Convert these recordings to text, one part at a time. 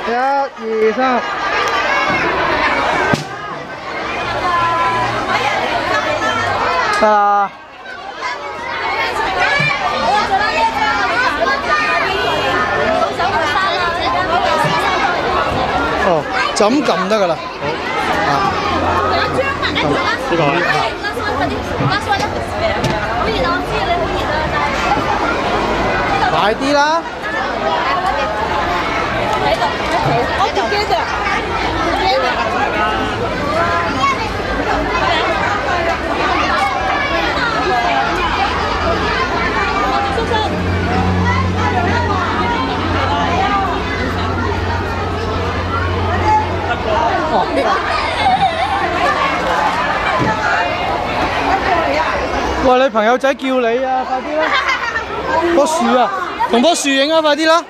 1、2、3。得啦。哦，就咁撳得㗎啦。好。啊。呢個啊。快啲啦！我自己嘅。喂，你朋友仔叫你啊，快啲啦！棵樹啊，同棵樹影啊，快啲啦！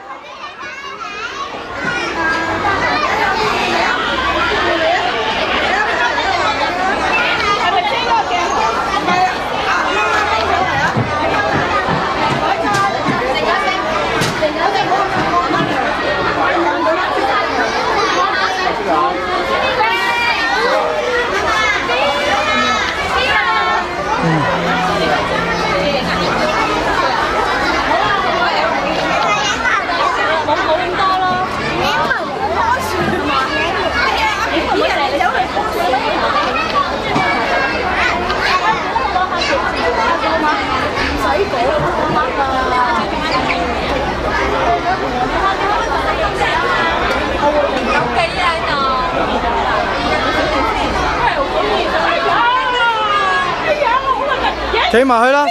企埋去啦！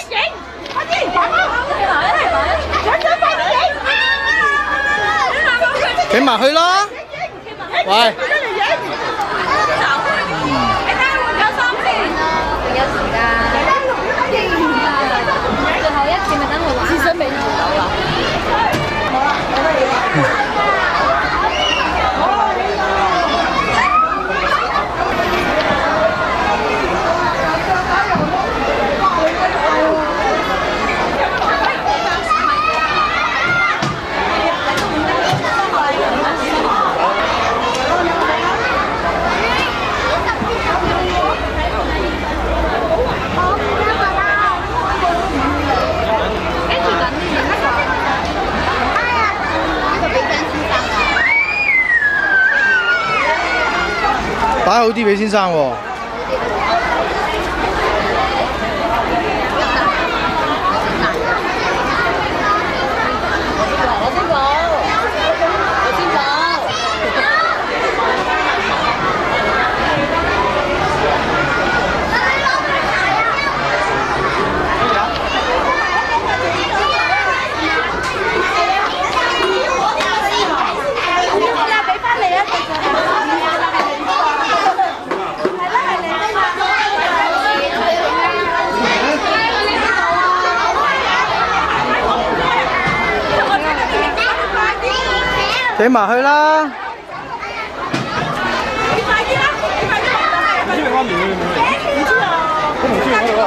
企埋去啦！喂！有時間。最後一次咪等佢玩。諮詢俾唔到啦。好啦，擺好啲俾先生喎。企埋去啦！你快啲啦！你快啲啦！你知唔知安眠？唔知啊！我唔知嗰度啊！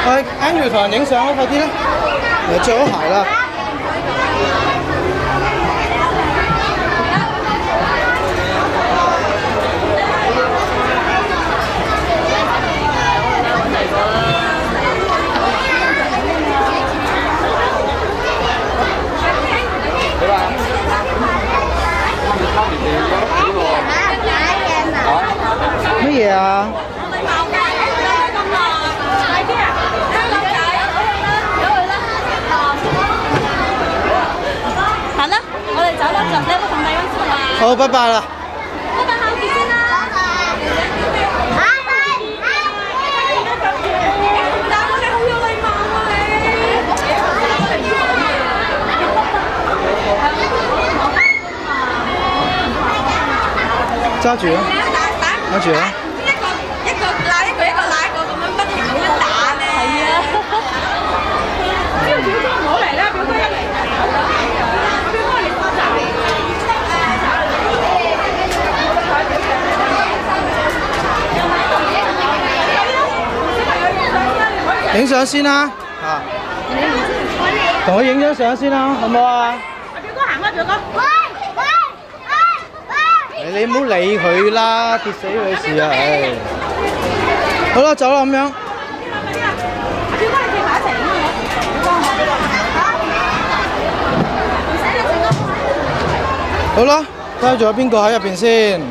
喂 ，Andrew 同人影相啊！快啲啦！誒，着好鞋啦！乜嘢啊？行啦，我哋走啦，就呢個同大家講啦。好，拜拜啦。拜拜，下次先啦。拜拜。但係你好有禮貌啊你。揸住啊！揸住啊！一個拉一個，一個拉一個咁樣不停咁樣打咧。係啊。呢個表哥唔好嚟啦，表哥一嚟。表哥你花澤。小朋友影相啦。影相先啦，啊！同佢影張相先啦，好唔好啊？表哥行啦，表哥。你唔好理佢啦，跌死佢事啊！唉，好啦，走啦咁樣。表哥你企埋一齊影好啦，睇下仲有邊個喺入邊先。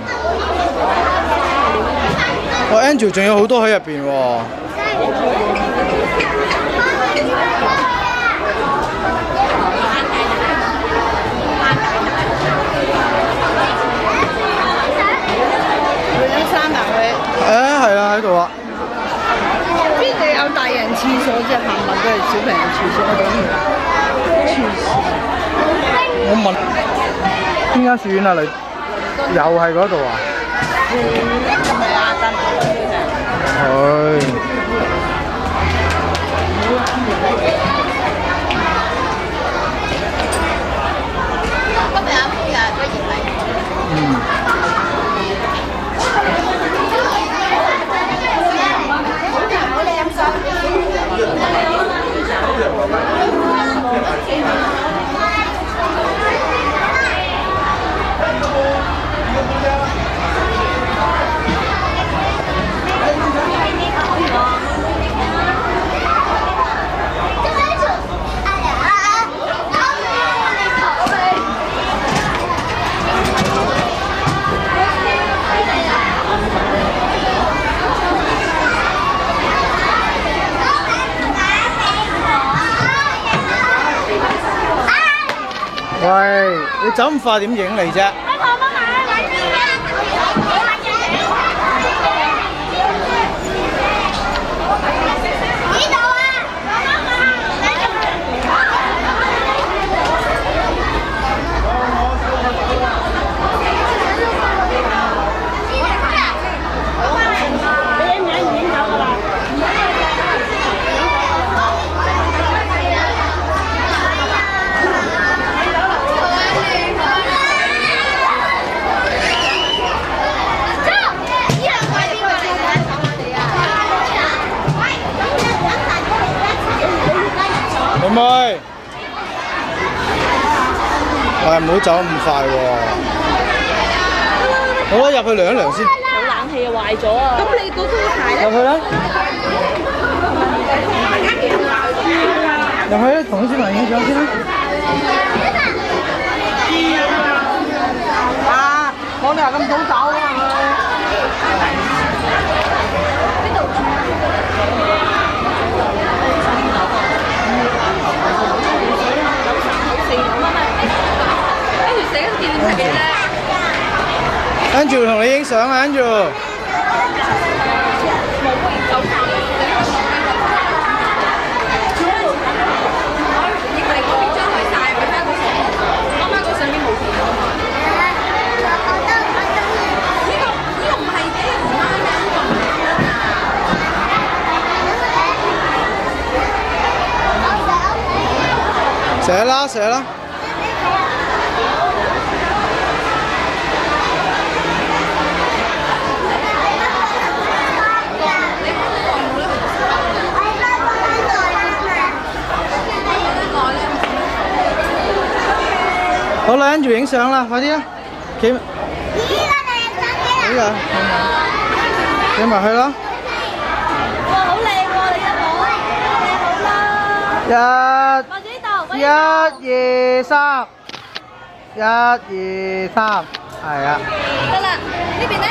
Angel 仲有好多喺入邊喎。係啊，喺度啊。邊度有大人廁所啫？行埋都係小朋友廁所嗰度。我問邊間書院啊？你又係嗰度啊？係啊，真係。今日阿妹啊，不如嚟。喂，你走咁快點影嚟啫？妹妹，喂，唔好走咁快喎。好啦，入去涼一涼先。有冷氣啊，壞咗啊！咁你嗰對鞋咧？入去啦。入去啦，同啲小朋友影相先啦。啊！我哋話咁早走啊！邊度？Angel 同你影相啊 ，Angel。寫啦，寫啦。好啦，Angel影相啦，快啲啦，企。呢個，企埋去啦。哇，好靚喎！你一攞，一、2、3，1、2、3，係啊。得啦，呢邊咧？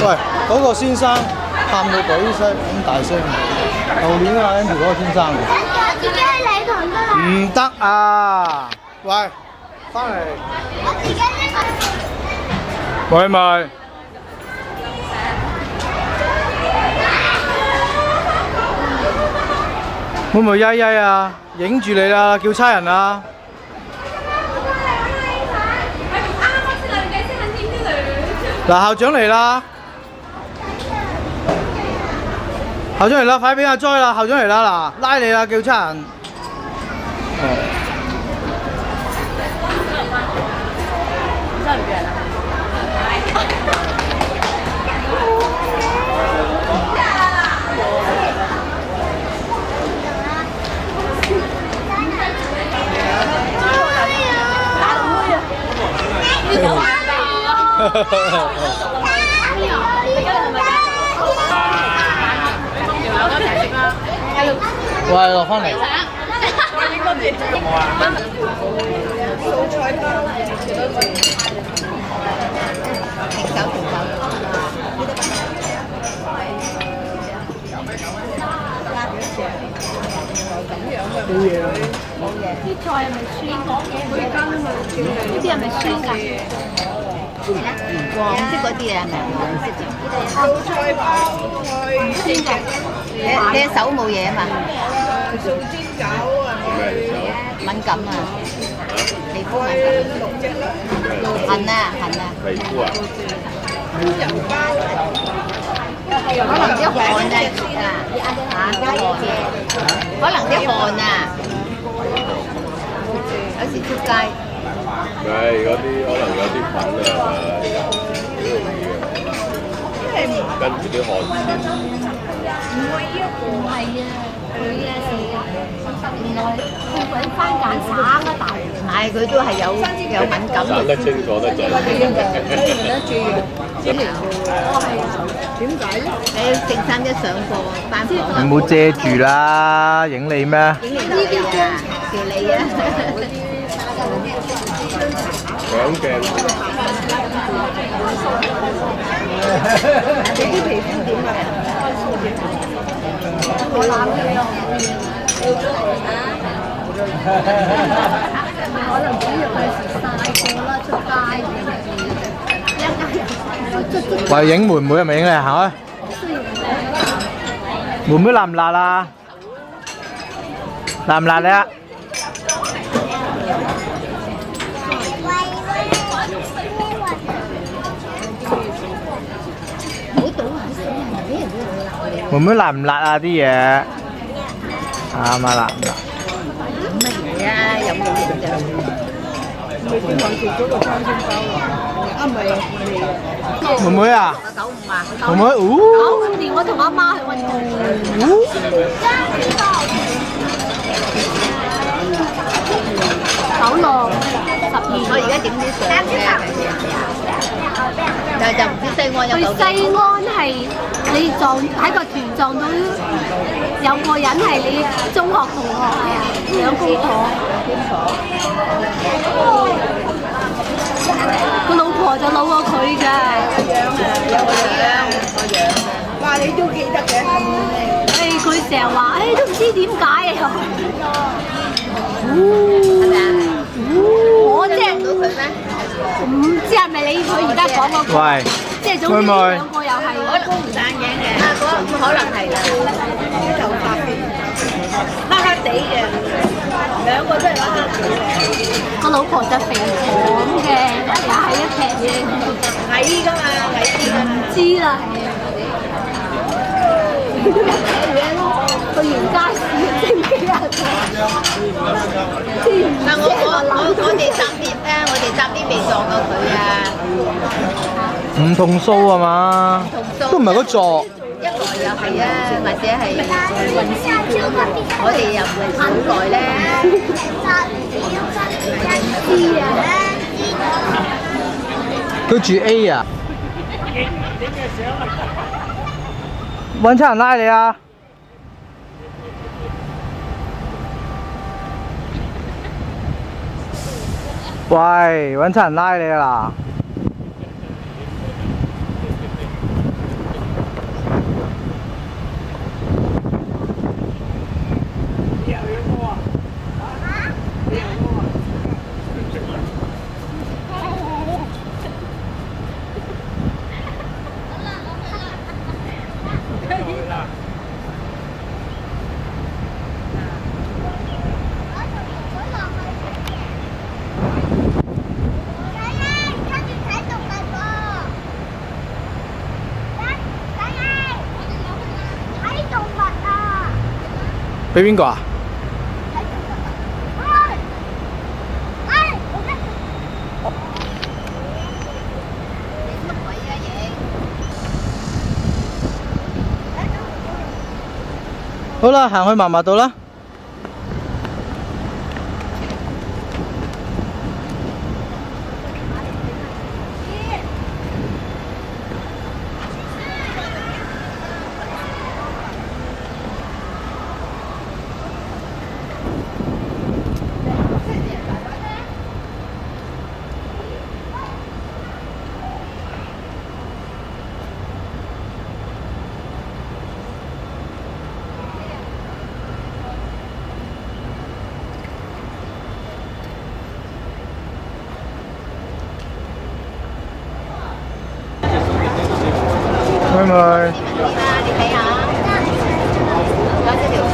喂，嗰個先生喊到鬼聲咁大聲，舊年啊 Andy 嗰個先生。我自己去禮堂得啦。唔得啊！喂，翻嚟。我自己呢個。喂咪。會唔會曳曳啊？影住你啦，叫差人啊！嗱，校長嚟啦！校長嚟啦，快俾阿 Joy 啦！校長嚟啦，嗱，拉你啦，叫出人。喂，落翻嚟。啲菜係咪酸？每間啊嘛，呢啲係咪酸㗎？黃色嗰啲係咪黃色嘅？素菜包唔酸嘅，你手冇嘢啊嘛？素煎餃啊，敏感啊，皮膚敏感，痕啊痕啊。皮膚啊？豬油包，可能啲汗啊啲汗嘅，可能啲汗啊，有時出街。係嗰啲可能有啲菌啊，好容易嘅，跟住啲汗腺。唔會啊，唔係啊，佢啊原來佢揾番梘省啊大，唔係佢都係有敏感。省得清楚得滯。點解咧？你正三一上課班房。你唔好遮住啦，影你咩？影你啊，條脷啊。搶鏡。你啲皮膚點啊？我冷嘅咯。可能主要係時曬過啦，出街。喂，影妹妹係咪影你行啊？妹妹辣唔辣啊？辣唔辣你啊？妹妹辣唔辣啊啲嘢？啱啊，辣唔辣？乜嘢啊？有冇嘢啫？妹妹啊？95啊！妹妹，哦95年我同阿媽去揾佢。96、12。我而家點啲相嘅？但係就唔知西安有冇。去西安係你撞喺個團撞到有個人係你中學同學啊，兩公婆。個老婆就老過佢㗎。有個樣。哇！你都記得嘅。佢成日話，都唔知點解啊。係咪啊？我即係到佢咩？唔知係咪你佢而家講嗰個？喂，即係總之兩個又係。我都唔戴眼鏡嘅。啊，嗰個可能係啦。啲頭髮黑黑地嘅，兩個都係黑黑地嘅。個老婆就肥婆咁嘅，又係一撇嘢。矮㗎嘛，矮啲㗎。唔知啦。去完街市蒸幾日？但我哋搭 lift 咧，我哋搭 lift 未撞到佢啊！唔同數啊嘛，都唔係嗰座。一來又係啊，或者係運輸票啊，我哋又唔係好耐咧。知啊！佢住 A 啊！揾差人拉你啊！喂，揾差人拉你啦！俾邊個啊？好啦，行去嫲嫲度啦。妹妹，你睇下，有隻條褲。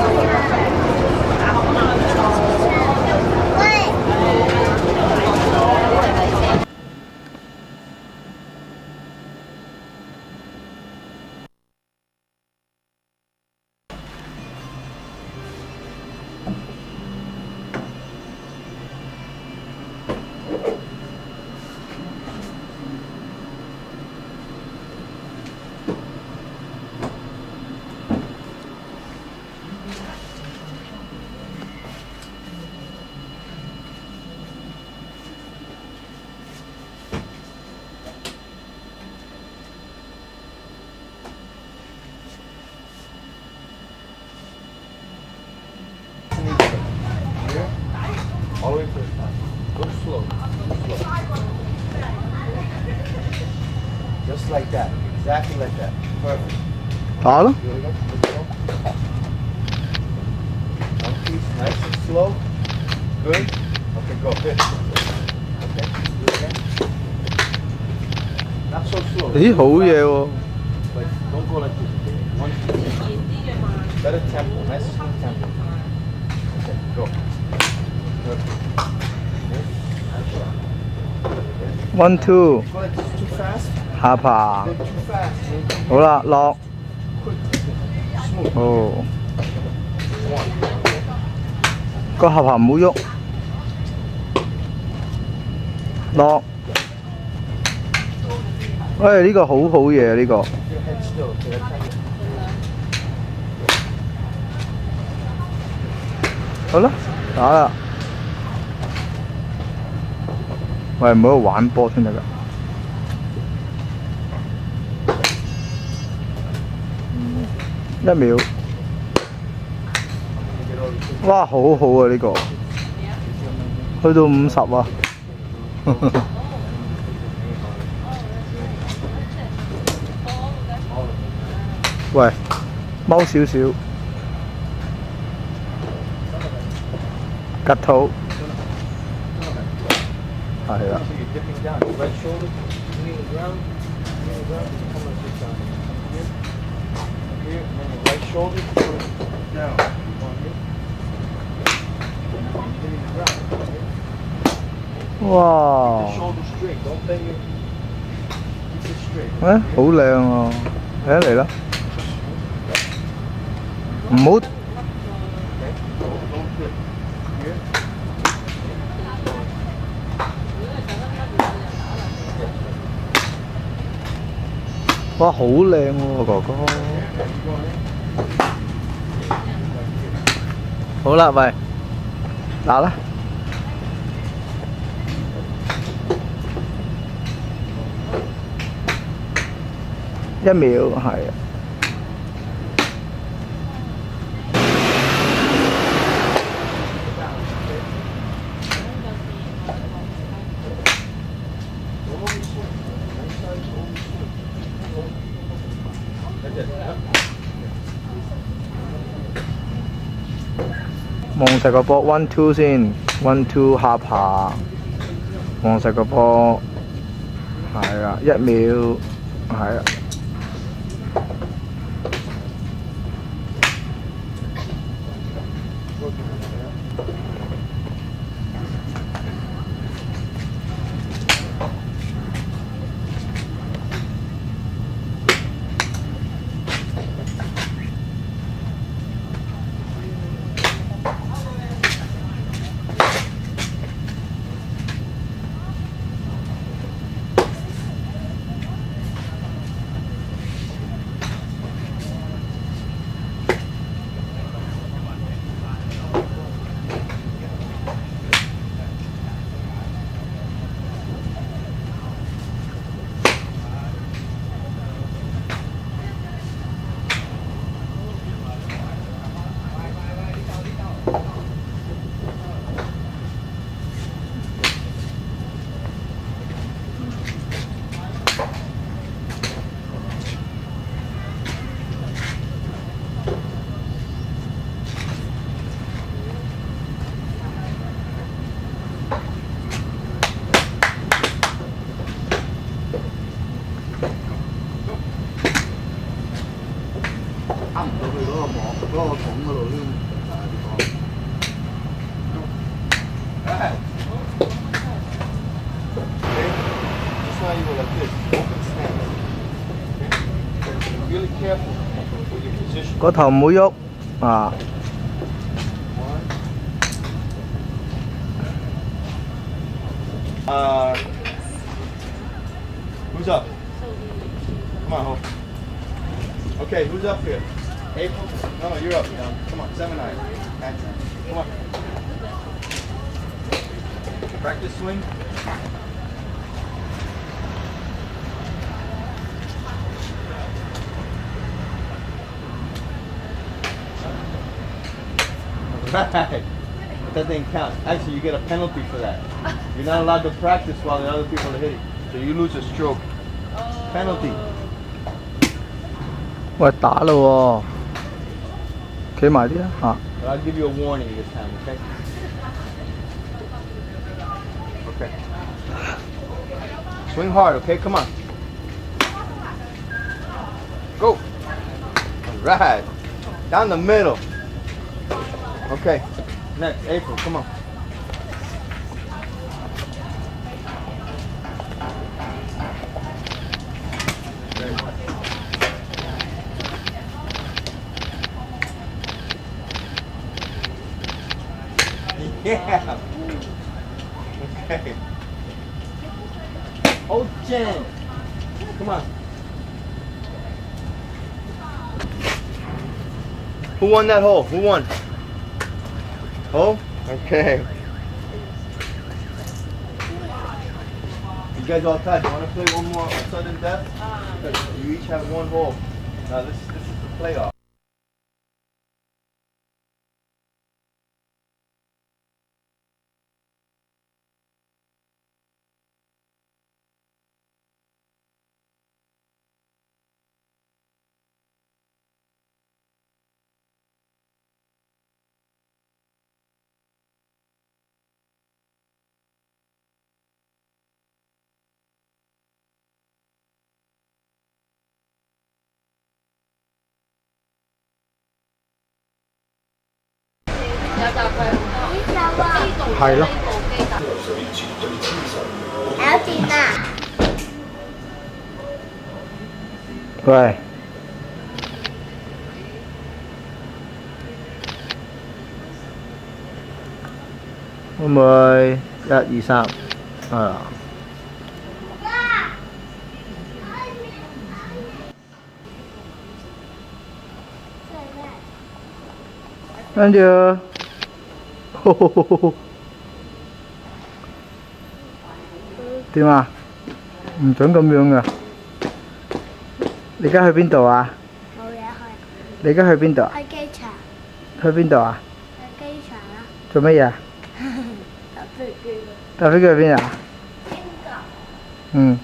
All the way to the top. Go slow. Just like that. Exactly like that. Perfect. 打咯。 Here we go. Let's go. One piece, nice and slow. Good. Okay, go. Good. Okay, do it again. Not so slow. 咦，好嘢喎！ Like, don't go like this. Okay? One piece. Better tempo. Nice and smooth tempo. Okay, go. Perfect. One two， Go like this too fast. 下爬。 Then too fast. 好啦，落。 Smooth. 哦， One. 個下爬唔好喐。落。喂，呢個好好嘢呢個。 Your head still. Okay, that's how you- 好啦，打啦。喂，唔好喺度玩波先得㗎。1秒。哇，好好啊呢個，去到50啊。喂，踎少少，趌肚，係啦。 So you're dipping down. Your right shoulder, knee on the ground, knee on the ground, and come like this down. Here, here, and then your right shoulder, put it down. One here. And you're hitting the ground. Here. 哇！ The shoulder straight. Don't bend your. Keep it straight. 好靚啊！嚟啦，唔好 Okay. Don't dip. Here. 哇，好靚喎，哥哥。好啦，喂，打啦。1秒，係啊。望實個波 ，1 2先 ，1 2下爬，望實個波，係啊，1秒，係啊。嗰個桶嗰度呢個。Okay. Just now you go like this, open stance. Okay. Be really careful with your position. 個頭唔好喐啊！ Who's up? Come on, Hope. Okay, who's up here? April? No, you're up. Come on, 7-9. Come on. Practice swing. Right. But that didn't count. Actually, you get a penalty for that. You're not allowed to practice while the other people are hitting. So you lose a stroke. Penalty. 喂，打啦喎！企埋啲啊嚇！ But I'll give you a warning this time, okay? Okay. Swing hard, okay? Come on. Go. All right. Down the middle. Okay. Next, April, come on. Yeah. Okay. Oh, Jen. Come on. Who won that hole? Who won? Oh? Okay. You guys all tied. You want to play one more sudden death? You each have one hole. Now this is the playoff.係咯。咬電啊！喂，會唔會1、2、3啊？跟住，點啊？唔準咁樣噶。你而家去邊度啊？冇嘢去。你而家去邊度啊？去機場。去邊度啊？去機場啦。做乜嘢啊？搭飛機。搭飛機去邊啊？英國。嗯。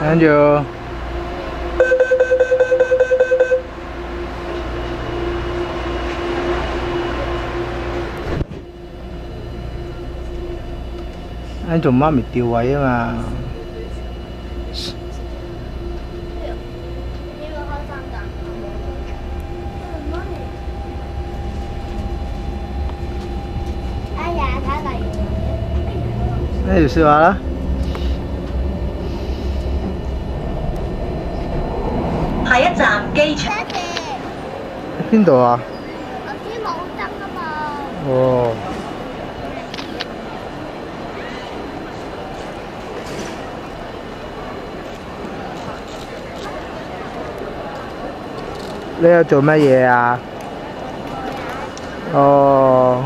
跟住。anh做媽咪調位啊嘛。呢個開心㗎。哎呀，睇嚟。那你試下啦。下一站機場。邊度啊？頭先冇燈啊嘛。哦。你喺度做乜嘢啊？哦。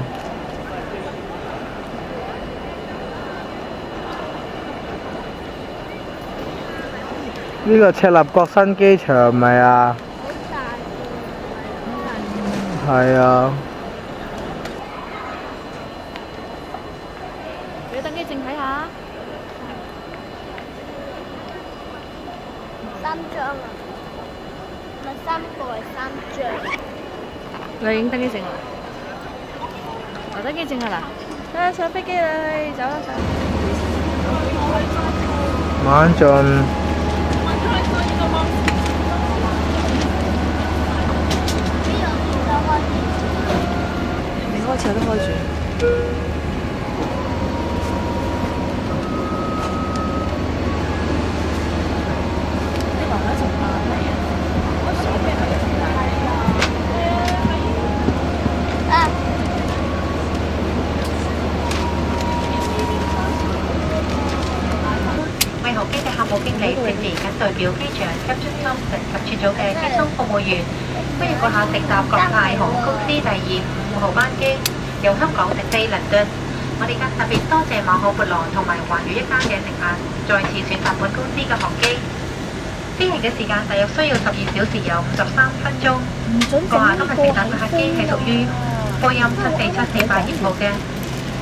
呢個赤鱲角新機場唔係啊？好大㗎，係啊。俾登機證睇下。3張啊！咪3個係3張。你影登機證啦？我登機證係啦。上飛機啦，走啦走。唔晚進。未開始都開住。為何機嘅客務經理正而緊代表機場急中心承及處組嘅機艙服務員，歡迎閣下乘搭國泰航空公司第255號班機，由香港直飛倫敦。我哋特別多謝馬可勃朗同埋環宇一家嘅乘客再次選擇本公司嘅航機。飛行嘅時間大約需要12小時有53分鐘。閣下今日乘搭嘅客機係屬於波音747-482號嘅。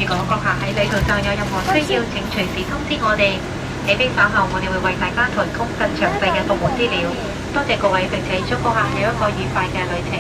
如果閣下喺旅途上有任何需要，請隨時通知我哋。起飛稍後，我哋會為大家提供更詳細嘅服務資料。多謝各位，並且祝顧客有一個愉快嘅旅程。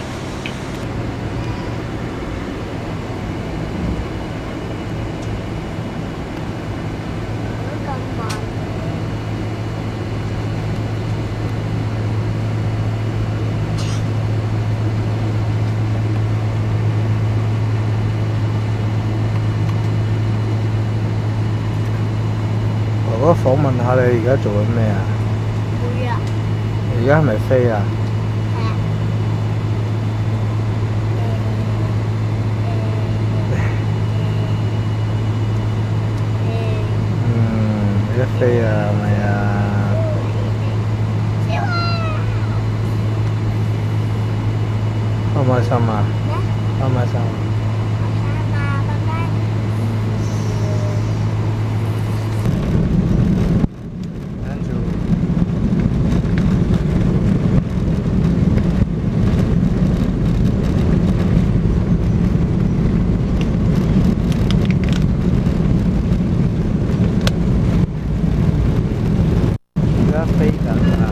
我訪問下你而家做緊咩啊？會啊。而家係咪飛啊？你一飛啊，係咪啊？開唔開心啊？開唔開心？飛緊啊！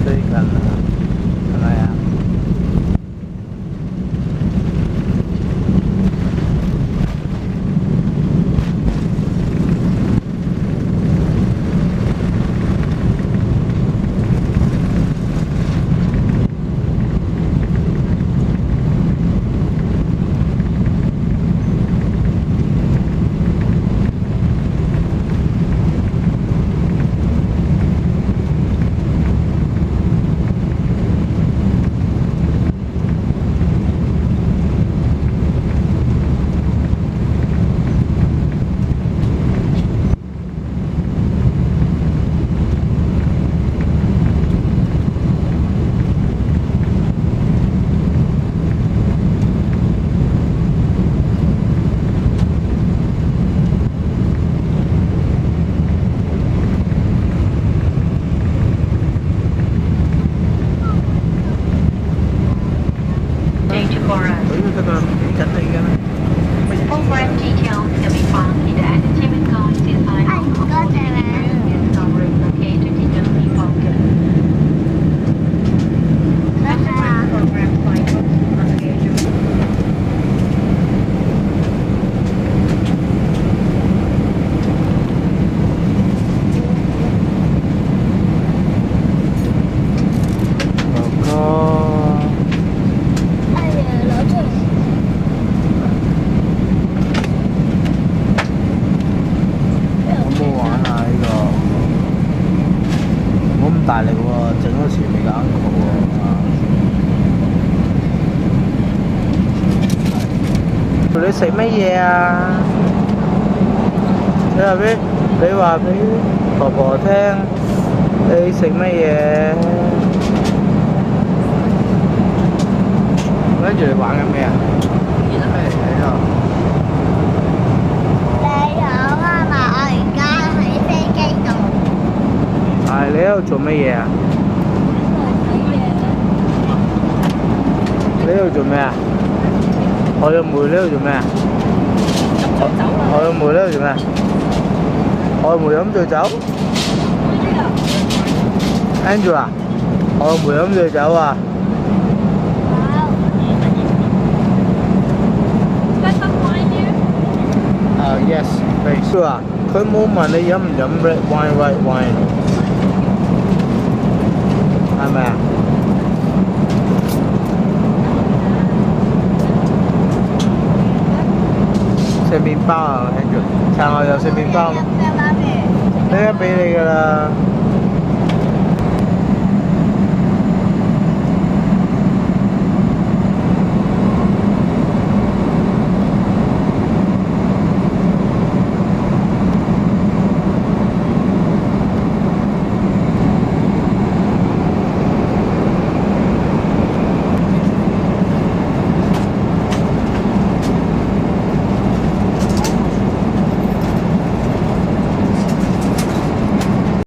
飛緊啊！係咪啊？Program details can be found in the entertainment guide designed on and summary located in the main pocket. Subsequent program cycles are scheduled. 大力喎，整嗰時未搞好喎。你食乜嘢啊？你話俾婆婆聽，你食乜嘢？跟住你玩緊咩啊？咩嚟嘅呢度？你好啊嘛，我而家喺飛機度。係你喺度做乜嘢啊？你喺度做咩啊？我有梅呢度做咩啊？我有梅呢度做咩？我有梅飲醉酒 ？Angela， 我有梅飲醉酒啊！ Yes, please。啊，佢冇問你飲唔飲 red wine、white wine， 係咪啊？食麵包啊，Andrew，餐後又食麵包。呢一俾你㗎啦。